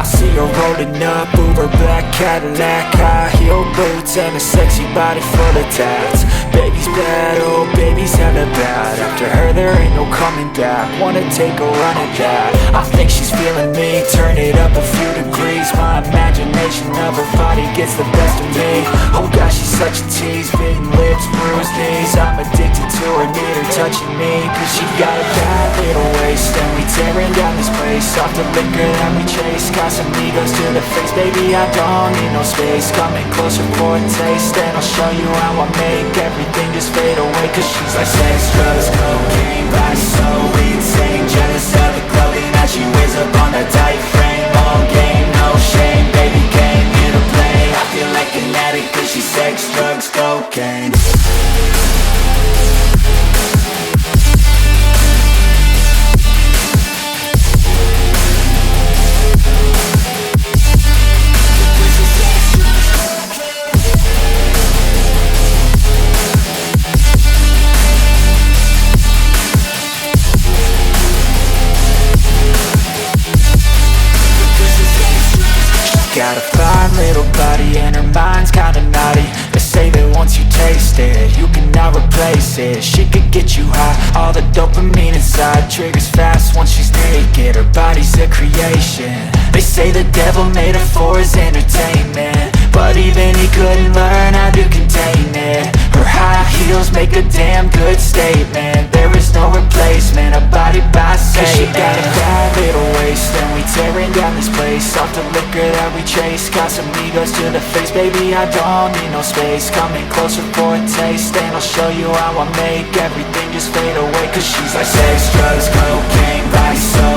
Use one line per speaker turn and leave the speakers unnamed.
I see her rolling up, Uber black Cadillac, high heel boots and a sexy body full of tats. Baby's bad, oh baby's hella bad. After her there ain't no coming back. Wanna take a run at that. I think she's feeling me, turn it up a few degrees. My imagination of her body gets the best of me. Oh gosh, she's such a tease, bitten lips, bruised knees. I'm addicted to her, need her touching me. Cause she got a bad little waist, and we tearing down this place. Off the liquor that we chase, got some egos to the face. Baby, I don't need no space. Coming closer for a taste, and I'll show you how I make everything just fade away. Cause she's like sex, drugs, cocaine, body so insane. Jealous of the clothing that she wears up on that tight frame. All game, no shame, baby came here to play. I feel like an addict cause she's sex, drugs, cocaine. Got a fine little body and her mind's kinda naughty. They say that once you taste it, you cannot replace it. She could get you high, all the dopamine inside triggers fast once she's naked. Her body's a creation. They say the devil made her for his entertainment, but even he couldn't learn how to contain it. Her high heels make a damn good statement. There is no replacement, a body by Satan. Cause she got a bad little waist, and we tearing down this place. Off the liquor that we chase, got some egos to the face. Baby, I don't need no space. Coming closer for a taste, and I'll show you how I make everything just fade away. Cause she's like sex, drugs, cocaine, body so